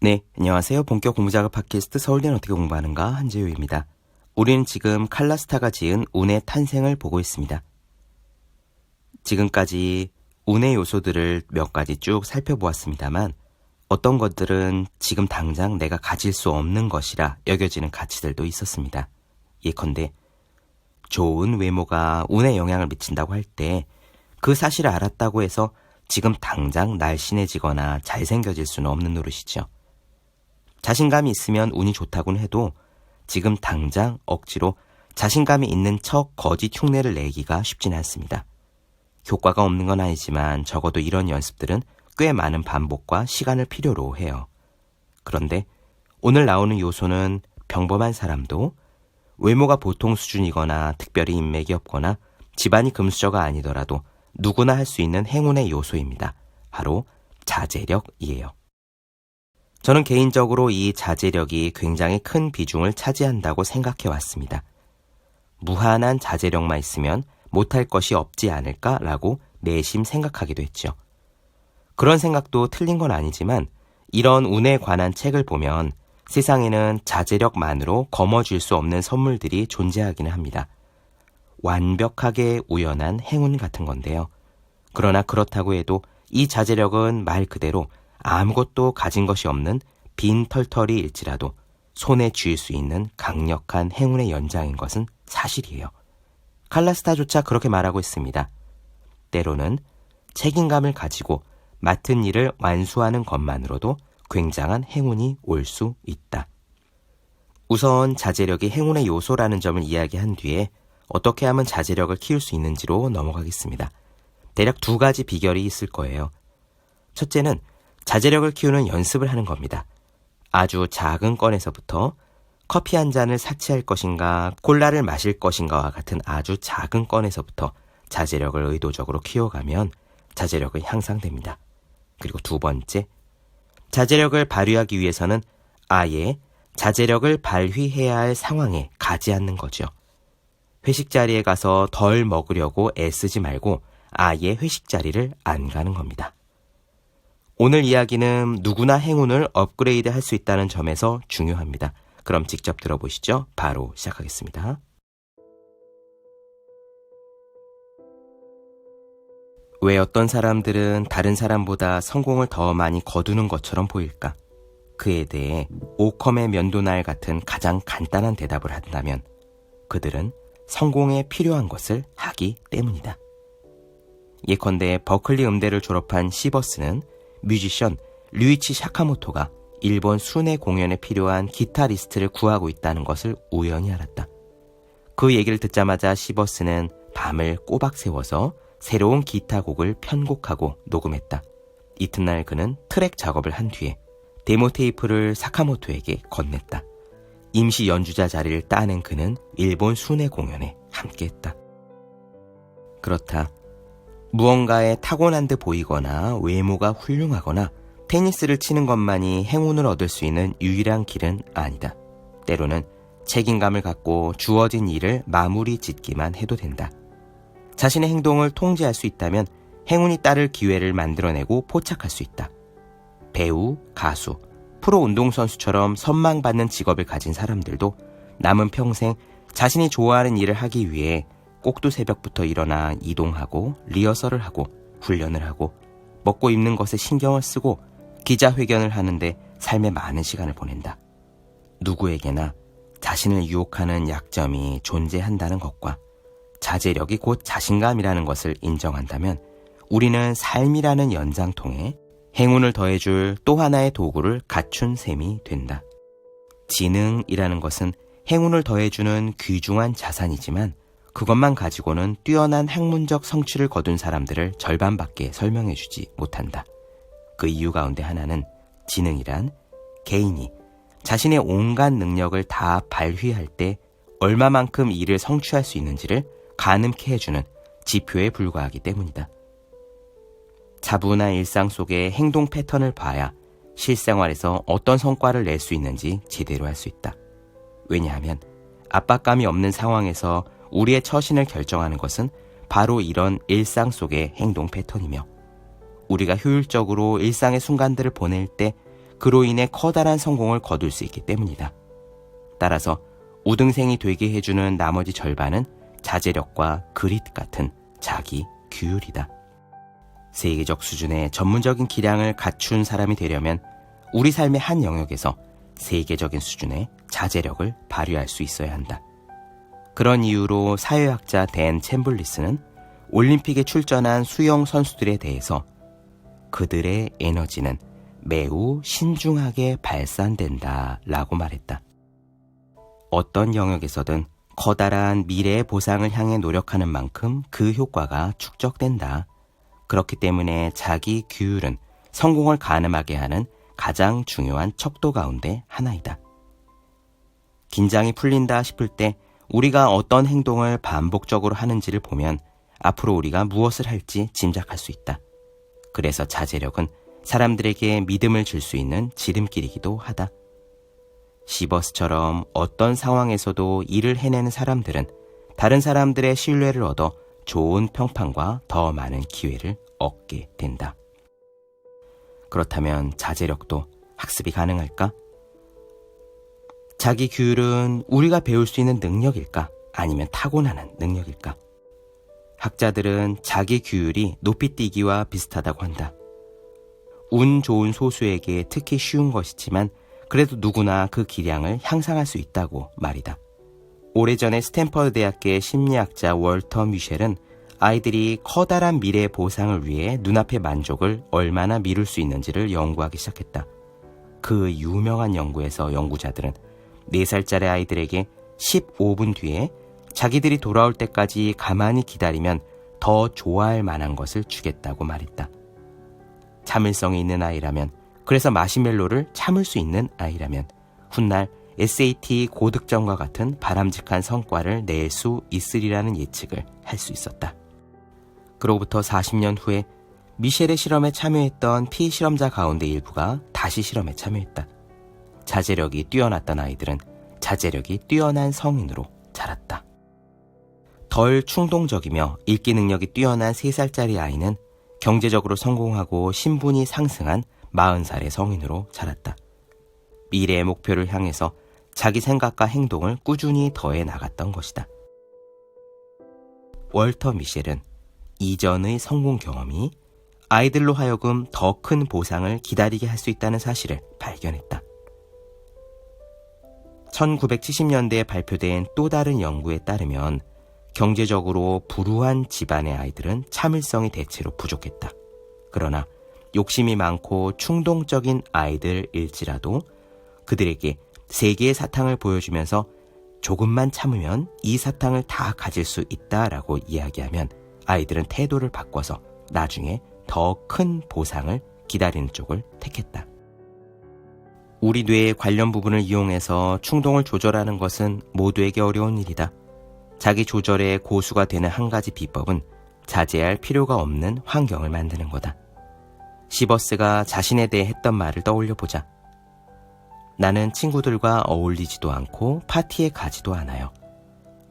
네, 안녕하세요. 본격 공부작업 팟캐스트 서울대는 어떻게 공부하는가 한재우입니다. 우리는 지금 칼라스타가 지은 운의 탄생을 보고 있습니다. 지금까지 운의 요소들을 몇 가지 쭉 살펴보았습니다만 어떤 것들은 지금 당장 내가 가질 수 없는 것이라 여겨지는 가치들도 있었습니다. 예컨대 좋은 외모가 운에 영향을 미친다고 할 때 그 사실을 알았다고 해서 지금 당장 날씬해지거나 잘생겨질 수는 없는 노릇이죠. 자신감이 있으면 운이 좋다고는 해도 지금 당장 억지로 자신감이 있는 척 거짓 흉내를 내기가 쉽지는 않습니다. 효과가 없는 건 아니지만 적어도 이런 연습들은 꽤 많은 반복과 시간을 필요로 해요. 그런데 오늘 나오는 요소는 평범한 사람도 외모가 보통 수준이거나 특별히 인맥이 없거나 집안이 금수저가 아니더라도 누구나 할 수 있는 행운의 요소입니다. 바로 자제력이에요. 저는 개인적으로 이 자제력이 굉장히 큰 비중을 차지한다고 생각해 왔습니다. 무한한 자제력만 있으면 못할 것이 없지 않을까라고 내심 생각하기도 했죠. 그런 생각도 틀린 건 아니지만 이런 운에 관한 책을 보면 세상에는 자제력만으로 거머쥘 수 없는 선물들이 존재하기는 합니다. 완벽하게 우연한 행운 같은 건데요. 그러나 그렇다고 해도 이 자제력은 말 그대로 아무것도 가진 것이 없는 빈 털털이일지라도 손에 쥐을 수 있는 강력한 행운의 연장인 것은 사실이에요. 칼라스타조차 그렇게 말하고 있습니다. 때로는 책임감을 가지고 맡은 일을 완수하는 것만으로도 굉장한 행운이 올 수 있다. 우선 자제력이 행운의 요소라는 점을 이야기한 뒤에 어떻게 하면 자제력을 키울 수 있는지로 넘어가겠습니다. 대략 2가지 비결이 있을 거예요. 첫째는 자제력을 키우는 연습을 하는 겁니다. 아주 작은 건에서부터 커피 한 잔을 섭취할 것인가, 콜라를 마실 것인가와 같은 아주 작은 건에서부터 자제력을 의도적으로 키워가면 자제력은 향상됩니다. 그리고 2번째, 자제력을 발휘하기 위해서는 아예 자제력을 발휘해야 할 상황에 가지 않는 거죠. 회식 자리에 가서 덜 먹으려고 애쓰지 말고 아예 회식 자리를 안 가는 겁니다. 오늘 이야기는 누구나 행운을 업그레이드 할 수 있다는 점에서 중요합니다. 그럼 직접 들어보시죠. 바로 시작하겠습니다. 왜 어떤 사람들은 다른 사람보다 성공을 더 많이 거두는 것처럼 보일까? 그에 대해 오컴의 면도날 같은 가장 간단한 대답을 한다면 그들은 성공에 필요한 것을 하기 때문이다. 예컨대 버클리 음대를 졸업한 시버스는 뮤지션 류이치 사카모토가 일본 순회 공연에 필요한 기타 리스트를 구하고 있다는 것을 우연히 알았다. 그 얘기를 듣자마자 시버스는 밤을 꼬박 새워서 새로운 기타 곡을 편곡하고 녹음했다. 이튿날 그는 트랙 작업을 한 뒤에 데모 테이프를 사카모토에게 건넸다. 임시 연주자 자리를 따낸 그는 일본 순회 공연에 함께했다. 그렇다. 무언가에 타고난 듯 보이거나 외모가 훌륭하거나 테니스를 치는 것만이 행운을 얻을 수 있는 유일한 길은 아니다. 때로는 책임감을 갖고 주어진 일을 마무리 짓기만 해도 된다. 자신의 행동을 통제할 수 있다면 행운이 따를 기회를 만들어내고 포착할 수 있다. 배우, 가수, 프로 운동선수처럼 선망받는 직업을 가진 사람들도 남은 평생 자신이 좋아하는 일을 하기 위해 꼭두새벽부터 일어나 이동하고 리허설을 하고 훈련을 하고 먹고 입는 것에 신경을 쓰고 기자회견을 하는데 삶의 많은 시간을 보낸다. 누구에게나 자신을 유혹하는 약점이 존재한다는 것과 자제력이 곧 자신감이라는 것을 인정한다면 우리는 삶이라는 연장통에 행운을 더해줄 또 하나의 도구를 갖춘 셈이 된다. 지능이라는 것은 행운을 더해주는 귀중한 자산이지만 그것만 가지고는 뛰어난 학문적 성취를 거둔 사람들을 절반밖에 설명해주지 못한다. 그 이유 가운데 하나는 지능이란 개인이 자신의 온갖 능력을 다 발휘할 때 얼마만큼 일을 성취할 수 있는지를 가늠케 해주는 지표에 불과하기 때문이다. 차분한 일상 속의 행동 패턴을 봐야 실생활에서 어떤 성과를 낼 수 있는지 제대로 알 수 있다. 왜냐하면 압박감이 없는 상황에서 우리의 처신을 결정하는 것은 바로 이런 일상 속의 행동 패턴이며 우리가 효율적으로 일상의 순간들을 보낼 때 그로 인해 커다란 성공을 거둘 수 있기 때문이다. 따라서 우등생이 되게 해주는 나머지 절반은 자제력과 그릿 같은 자기 규율이다. 세계적 수준의 전문적인 기량을 갖춘 사람이 되려면 우리 삶의 한 영역에서 세계적인 수준의 자제력을 발휘할 수 있어야 한다. 그런 이유로 사회학자 댄 챔블리스는 올림픽에 출전한 수영 선수들에 대해서 그들의 에너지는 매우 신중하게 발산된다 라고 말했다. 어떤 영역에서든 커다란 미래의 보상을 향해 노력하는 만큼 그 효과가 축적된다. 그렇기 때문에 자기 규율은 성공을 가늠하게 하는 가장 중요한 척도 가운데 하나이다. 긴장이 풀린다 싶을 때 우리가 어떤 행동을 반복적으로 하는지를 보면 앞으로 우리가 무엇을 할지 짐작할 수 있다. 그래서 자제력은 사람들에게 믿음을 줄 수 있는 지름길이기도 하다. 시버스처럼 어떤 상황에서도 일을 해내는 사람들은 다른 사람들의 신뢰를 얻어 좋은 평판과 더 많은 기회를 얻게 된다. 그렇다면 자제력도 학습이 가능할까? 자기 규율은 우리가 배울 수 있는 능력일까? 아니면 타고나는 능력일까? 학자들은 자기 규율이 높이뛰기와 비슷하다고 한다. 운 좋은 소수에게 특히 쉬운 것이지만 그래도 누구나 그 기량을 향상할 수 있다고 말이다. 오래전에 스탠퍼드 대학의 심리학자 월터 미셸은 아이들이 커다란 미래의 보상을 위해 눈앞의 만족을 얼마나 미룰 수 있는지를 연구하기 시작했다. 그 유명한 연구에서 연구자들은 4살짜리 아이들에게 15분 뒤에 자기들이 돌아올 때까지 가만히 기다리면 더 좋아할 만한 것을 주겠다고 말했다. 참을성이 있는 아이라면, 그래서 마시멜로를 참을 수 있는 아이라면 훗날 SAT 고득점과 같은 바람직한 성과를 낼 수 있으리라는 예측을 할 수 있었다. 그로부터 40년 후에 미셸의 실험에 참여했던 피실험자 가운데 일부가 다시 실험에 참여했다. 자제력이 뛰어났던 아이들은 자제력이 뛰어난 성인으로 자랐다. 덜 충동적이며 읽기 능력이 뛰어난 3살짜리 아이는 경제적으로 성공하고 신분이 상승한 40살의 성인으로 자랐다. 미래의 목표를 향해서 자기 생각과 행동을 꾸준히 더해 나갔던 것이다. 월터 미셸은 이전의 성공 경험이 아이들로 하여금 더 큰 보상을 기다리게 할 수 있다는 사실을 발견했다. 1970년대에 발표된 또 다른 연구에 따르면 경제적으로 불우한 집안의 아이들은 참을성이 대체로 부족했다. 그러나 욕심이 많고 충동적인 아이들일지라도 그들에게 3개의 사탕을 보여주면서 조금만 참으면 이 사탕을 다 가질 수 있다라고 이야기하면 아이들은 태도를 바꿔서 나중에 더 큰 보상을 기다리는 쪽을 택했다. 우리 뇌의 관련 부분을 이용해서 충동을 조절하는 것은 모두에게 어려운 일이다. 자기 조절의 고수가 되는 한 가지 비법은 자제할 필요가 없는 환경을 만드는 거다. 시버스가 자신에 대해 했던 말을 떠올려보자. 나는 친구들과 어울리지도 않고 파티에 가지도 않아요.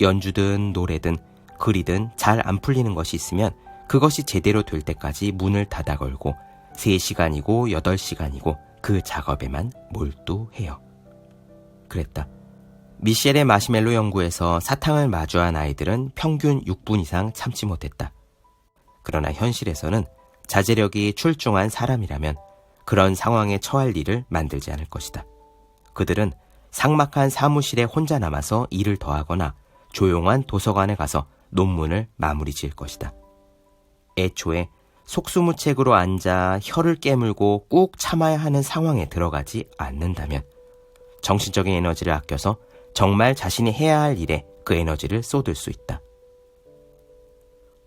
연주든 노래든 글이든 잘 안 풀리는 것이 있으면 그것이 제대로 될 때까지 문을 닫아 걸고 3시간이고 8시간이고 그 작업에만 몰두해요. 그랬다. 미셸의 마시멜로 연구에서 사탕을 마주한 아이들은 평균 6분 이상 참지 못했다. 그러나 현실에서는 자제력이 출중한 사람이라면 그런 상황에 처할 일을 만들지 않을 것이다. 그들은 삭막한 사무실에 혼자 남아서 일을 더하거나 조용한 도서관에 가서 논문을 마무리 지을 것이다. 애초에 속수무책으로 앉아 혀를 깨물고 꾹 참아야 하는 상황에 들어가지 않는다면 정신적인 에너지를 아껴서 정말 자신이 해야 할 일에 그 에너지를 쏟을 수 있다.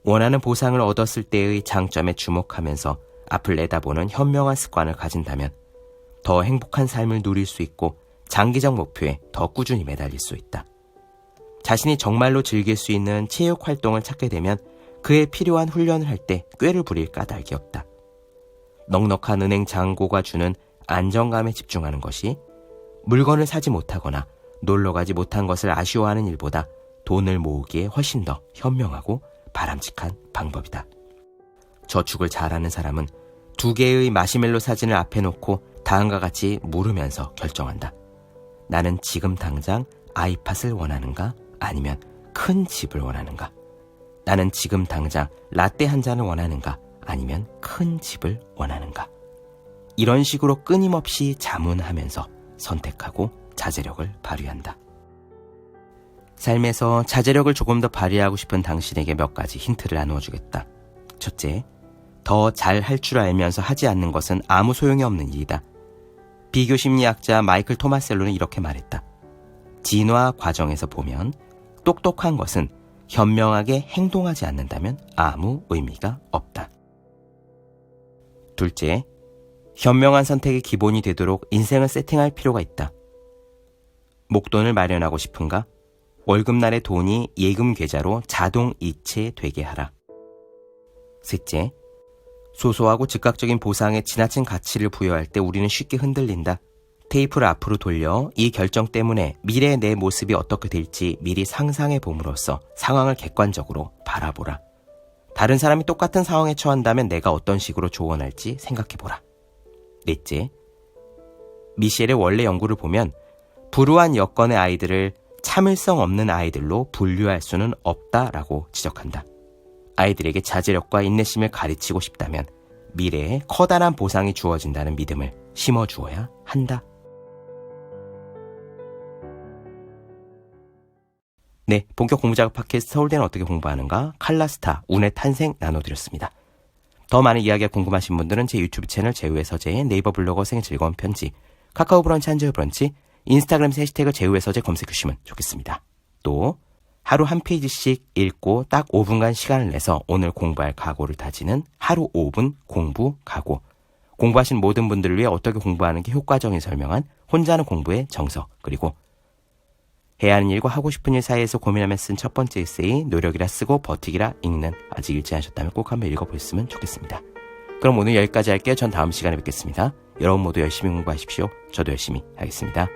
원하는 보상을 얻었을 때의 장점에 주목하면서 앞을 내다보는 현명한 습관을 가진다면 더 행복한 삶을 누릴 수 있고 장기적 목표에 더 꾸준히 매달릴 수 있다. 자신이 정말로 즐길 수 있는 체육 활동을 찾게 되면 그에 필요한 훈련을 할 때 꾀를 부릴 까닭이 없다. 넉넉한 은행 잔고가 주는 안정감에 집중하는 것이 물건을 사지 못하거나 놀러가지 못한 것을 아쉬워하는 일보다 돈을 모으기에 훨씬 더 현명하고 바람직한 방법이다. 저축을 잘하는 사람은 2개의 마시멜로 사진을 앞에 놓고 다음과 같이 물으면서 결정한다. 나는 지금 당장 아이팟을 원하는가? 아니면 큰 집을 원하는가? 나는 지금 당장 라떼 한 잔을 원하는가? 아니면 큰 집을 원하는가? 이런 식으로 끊임없이 자문하면서 선택하고 자제력을 발휘한다. 삶에서 자제력을 조금 더 발휘하고 싶은 당신에게 몇 가지 힌트를 나누어 주겠다. 첫째, 더 잘 할 줄 알면서 하지 않는 것은 아무 소용이 없는 일이다. 비교 심리학자 마이클 토마셀로는 이렇게 말했다. 진화 과정에서 보면 똑똑한 것은 현명하게 행동하지 않는다면 아무 의미가 없다. 둘째, 현명한 선택의 기본이 되도록 인생을 세팅할 필요가 있다. 목돈을 마련하고 싶은가? 월급날의 돈이 예금 계좌로 자동 이체되게 하라. 셋째, 소소하고 즉각적인 보상에 지나친 가치를 부여할 때 우리는 쉽게 흔들린다. 테이프를 앞으로 돌려 이 결정 때문에 미래의 내 모습이 어떻게 될지 미리 상상해 봄으로써 상황을 객관적으로 바라보라. 다른 사람이 똑같은 상황에 처한다면 내가 어떤 식으로 조언할지 생각해보라. 넷째, 미셸의 원래 연구를 보면 불우한 여건의 아이들을 참을성 없는 아이들로 분류할 수는 없다라고 지적한다. 아이들에게 자제력과 인내심을 가르치고 싶다면 미래에 커다란 보상이 주어진다는 믿음을 심어주어야 한다. 네, 본격 공부작업 팟캐스트 서울대는 어떻게 공부하는가? 칼라스타, 운의 탄생 나눠드렸습니다. 더 많은 이야기가 궁금하신 분들은 제 유튜브 채널 제우의 서재, 네이버 블로거 생의 즐거운 편지, 카카오 브런치 한주의 브런치, 인스타그램 해시태그 제우의 서재 검색해주시면 좋겠습니다. 또 하루 한 페이지씩 읽고 딱 5분간 시간을 내서 오늘 공부할 각오를 다지는 하루 5분 공부 각오. 공부하신 모든 분들을 위해 어떻게 공부하는 게 효과적인 설명한 혼자 하는 공부의 정석, 그리고 해야 하는 일과 하고 싶은 일 사이에서 고민하며 쓴 첫 번째 에세이, 노력이라 쓰고 버티기라 읽는. 아직 읽지 않으셨다면 꼭 한번 읽어보셨으면 좋겠습니다. 그럼 오늘 여기까지 할게요. 전 다음 시간에 뵙겠습니다. 여러분 모두 열심히 공부하십시오. 저도 열심히 하겠습니다.